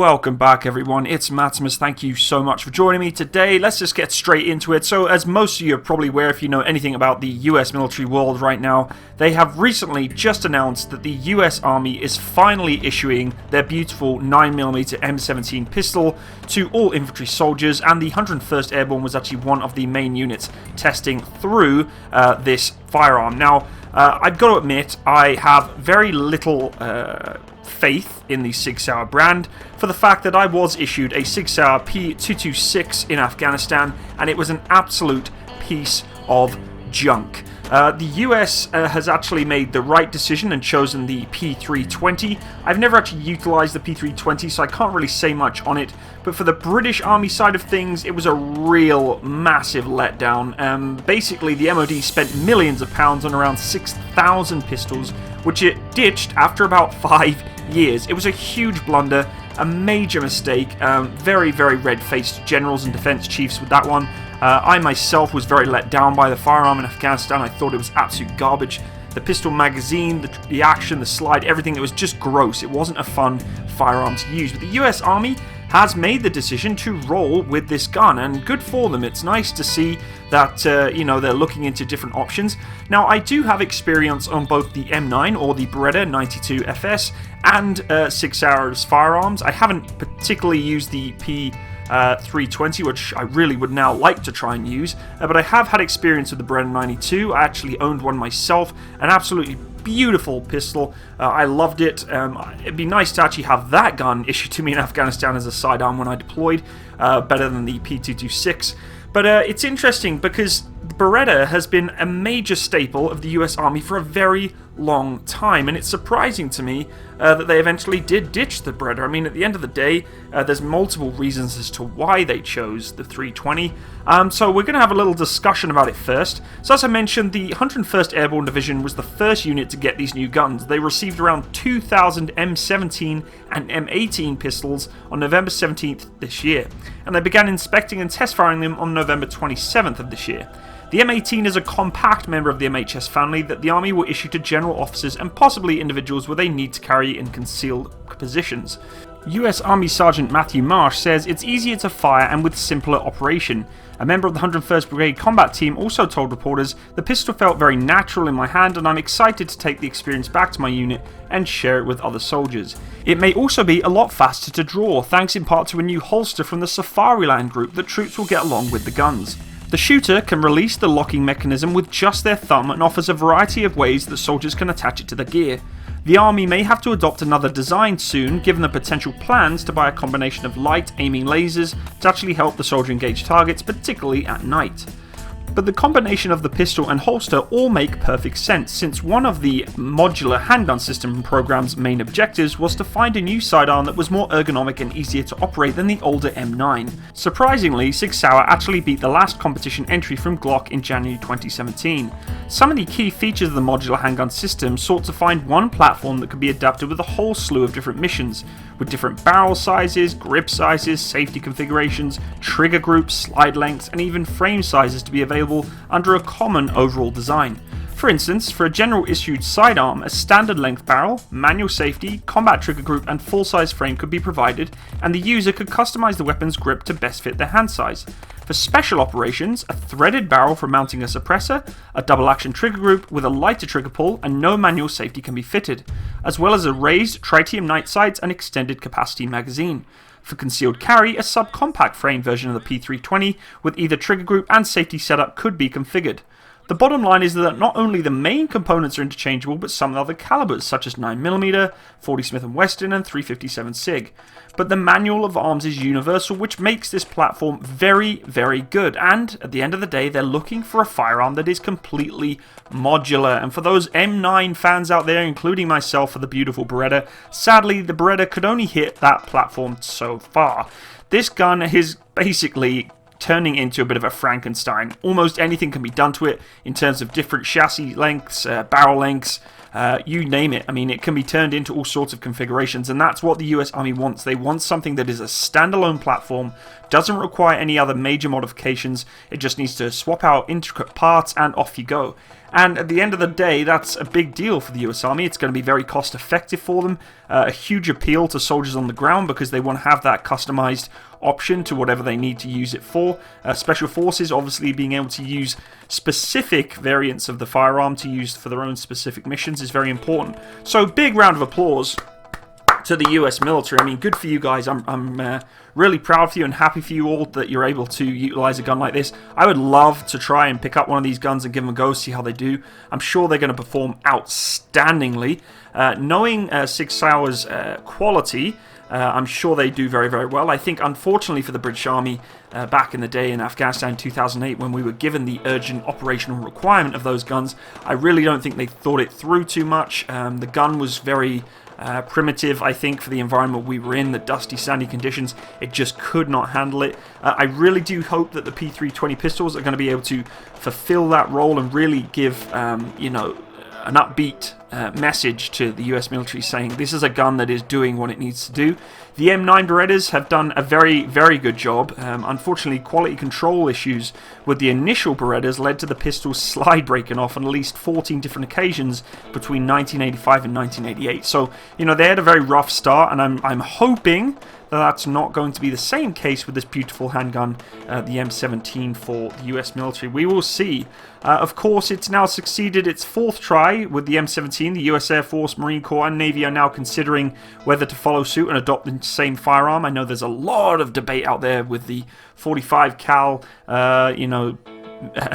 Welcome back everyone, it's Matsimus. Thank you so much for joining me today. Let's just get straight into it. So as most of you are probably aware if you know anything about the US military world right now, they have recently just announced that the US Army is finally issuing their beautiful 9mm M17 pistol to all infantry soldiers, and the 101st Airborne was actually one of the main units testing through this firearm. Now, I've got to admit, I have very little faith in the SIG Sauer brand for the fact that I was issued a SIG Sauer P320 in Afghanistan and it was an absolute piece of junk. The US has actually made the right decision and chosen the P320. I've never actually utilised the P320, so I can't really say much on it, but for the British Army side of things, it was a real massive letdown. Basically, the MOD spent millions of pounds on around 6,000 pistols, which it ditched after about 5 years. It was a huge blunder, a major mistake, very, very red-faced generals and defence chiefs with that one. I myself was very let down by the firearm in Afghanistan. I thought it was absolute garbage. The pistol magazine, the action, the slide, everything, it was just gross. It wasn't a fun firearm to use. But the US Army has made the decision to roll with this gun, and good for them. It's nice to see that you know, they're looking into different options. Now, I do have experience on both the M9 or the Beretta 92 FS and SIG Sauer's firearms. I haven't particularly used the P320, which I really would now like to try and use, but I have had experience with the Beretta 92. I actually owned one myself, an absolutely beautiful pistol. I loved it. It'd be nice to actually have that gun issued to me in Afghanistan as a sidearm when I deployed, better than the P226. But it's interesting because the Beretta has been a major staple of the US Army for a very long time, and it's surprising to me that they eventually did ditch the Beretta. I mean, at the end of the day, there's multiple reasons as to why they chose the 320, so we're going to have a little discussion about it first. So as I mentioned, the 101st Airborne Division was the first unit to get these new guns. They received around 2,000 M17 and M18 pistols on November 17th this year, and they began inspecting and test firing them on November 27th of this year. The M18 is a compact member of the MHS family that the Army will issue to general officers and possibly individuals where they need to carry in concealed positions. US Army Sergeant Matthew Marsh says it's easier to fire and with simpler operation. A member of the 101st Brigade combat team also told reporters, "The pistol felt very natural in my hand and I'm excited to take the experience back to my unit and share it with other soldiers. It may also be a lot faster to draw, thanks in part to a new holster from the Safariland group that troops will get along with the guns." The shooter can release the locking mechanism with just their thumb and offers a variety of ways that soldiers can attach it to the gear. The Army may have to adopt another design soon, given the potential plans to buy a combination of light aiming lasers to actually help the soldier engage targets, particularly at night. But the combination of the pistol and holster all make perfect sense, since one of the modular handgun system program's main objectives was to find a new sidearm that was more ergonomic and easier to operate than the older M9. Surprisingly, SIG Sauer actually beat the last competition entry from Glock in January 2017. Some of the key features of the modular handgun system sought to find one platform that could be adapted with a whole slew of different missions, with different barrel sizes, grip sizes, safety configurations, trigger groups, slide lengths, and even frame sizes to be available under a common overall design. For instance, for a general issued sidearm, a standard length barrel, manual safety, combat trigger group and full size frame could be provided, and the user could customize the weapon's grip to best fit their hand size. For special operations, a threaded barrel for mounting a suppressor, a double action trigger group with a lighter trigger pull and no manual safety can be fitted, as well as a raised tritium night sights and extended capacity magazine. For concealed carry, a subcompact frame version of the P320 with either trigger group and safety setup could be configured. The bottom line is that not only the main components are interchangeable, but some other calibers such as 9mm, 40 Smith & Wesson and 357 SIG. But the manual of arms is universal, which makes this platform very, very good, and at the end of the day they're looking for a firearm that is completely modular. And for those M9 fans out there, including myself for the beautiful Beretta, sadly the Beretta could only hit that platform so far. This gun is basically turning into a bit of a Frankenstein. Almost anything can be done to it in terms of different chassis lengths, barrel lengths, you name it. I mean, it can be turned into all sorts of configurations, and that's what the US Army wants. They want something that is a standalone platform, doesn't require any other major modifications, it just needs to swap out intricate parts and off you go. And at the end of the day, that's a big deal for the US Army. It's going to be very cost effective for them. A huge appeal to soldiers on the ground because they want to have that customized option to whatever they need to use it for. Special Forces, obviously being able to use specific variants of the firearm to use for their own specific missions is very important. So big round of applause to the US military. I mean, good for you guys. I'm really proud for you and happy for you all that you're able to utilize a gun like this. I would love to try and pick up one of these guns and give them a go, see how they do. I'm sure they're going to perform outstandingly. Knowing SIG Sauer's quality, I'm sure they do very, very well. I think, unfortunately for the British Army, back in the day in Afghanistan 2008, when we were given the urgent operational requirement of those guns, I really don't think they thought it through too much. The gun was very primitive, I think, for the environment we were in, the dusty, sandy conditions. It just could not handle it. I really do hope that the P320 pistols are going to be able to fulfill that role and really give, you know, an upbeat message to the US military saying this is a gun that is doing what it needs to do. The M9 Berettas have done a very, very good job. Unfortunately, quality control issues with the initial Berettas led to the pistols slide breaking off on at least 14 different occasions between 1985 and 1988. So, you know, they had a very rough start, and I'm hoping that that's not going to be the same case with this beautiful handgun, the M17 for the US military. We will see. Of course, it's now succeeded its fourth try with the M17. The US Air Force, Marine Corps, and Navy are now considering whether to follow suit and adopt the same firearm. I know there's a lot of debate out there with the 45 cal, you know,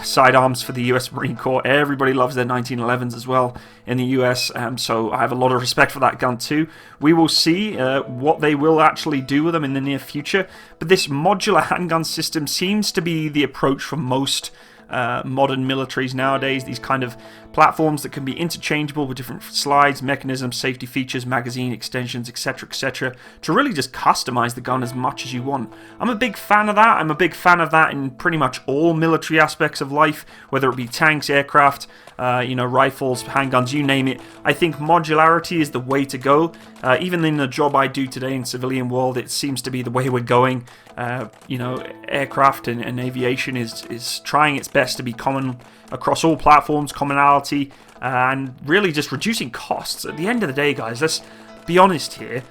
sidearms for the US Marine Corps. Everybody loves their 1911s as well in the US, so I have a lot of respect for that gun too. We will see what they will actually do with them in the near future, but this modular handgun system seems to be the approach for most modern militaries nowadays. These kind of platforms that can be interchangeable with different slides, mechanisms, safety features, magazine extensions, etc., to really just customize the gun as much as you want. I'm a big fan of that. I'm a big fan of that in pretty much all military aspects of life, whether it be tanks, aircraft, you know, rifles, handguns, you name it. I think modularity is the way to go. Even in the job I do today in civilian world, it seems to be the way we're going. You know, aircraft and aviation is trying its best to be common across all platforms, commonality, and really just reducing costs. At the end of the day, guys, let's be honest here.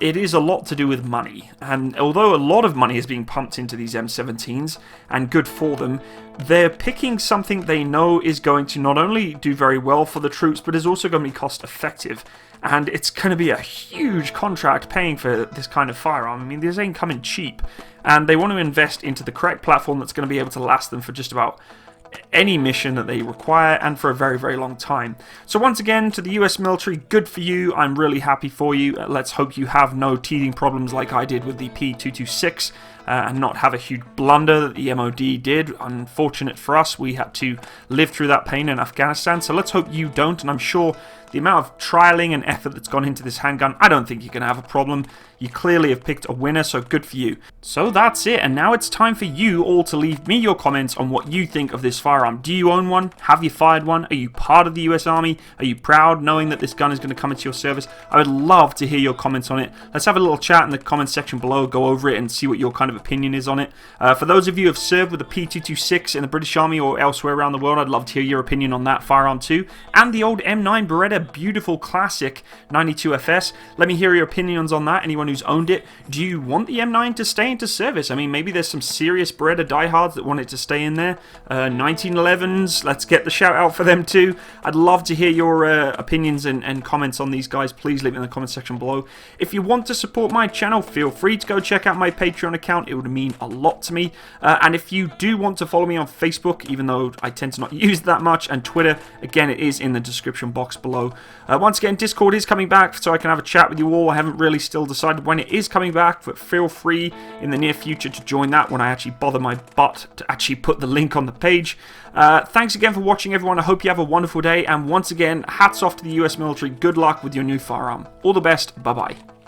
It is a lot to do with money, and although a lot of money is being pumped into these M17s, and good for them, they're picking something they know is going to not only do very well for the troops, but is also going to be cost effective. And it's going to be a huge contract paying for this kind of firearm. I mean, this ain't coming cheap, and they want to invest into the correct platform that's going to be able to last them for just about any mission that they require and for a very, very long time. So once again, to the US military, good for you. I'm really happy for you. Let's hope you have no teething problems like I did with the P226 and not have a huge blunder that the MOD did. Unfortunate for us, we had to live through that pain in Afghanistan, so let's hope you don't. And I'm sure the amount of trialing and effort that's gone into this handgun, I don't think you're going to have a problem. You clearly have picked a winner, so good for you. So that's it, and now it's time for you all to leave me your comments on what you think of this firearm. Do you own one? Have you fired one? Are you part of the US Army? Are you proud knowing that this gun is going to come into your service? I would love to hear your comments on it. Let's have a little chat in the comments section below, go over it and see what your kind of opinion is on it. For those of you who have served with the P226 in the British Army or elsewhere around the world, I'd love to hear your opinion on that firearm too. And the old M9 Beretta, beautiful classic 92 FS. Let me hear your opinions on that. Anyone who's owned it, do you want the M9 to stay into service? I mean, maybe there's some serious Beretta diehards that want it to stay in there. 1911s, let's get the shout out for them too. I'd love to hear your opinions and comments on these guys. Please leave it in the comment section below. If you want to support my channel, feel free to go check out my Patreon account. It would mean a lot to me. And if you do want to follow me on Facebook, even though I tend to not use that much, and Twitter, again, it is in the description box below. Once again, Discord is coming back, so I can have a chat with you all. I haven't really still decided when it is coming back, but feel free in the near future to join that when I actually bother my butt to actually put the link on the page. Thanks again for watching, everyone. I hope you have a wonderful day, and once again, hats off to the US military. Good luck with your new firearm. All the best. Bye-bye.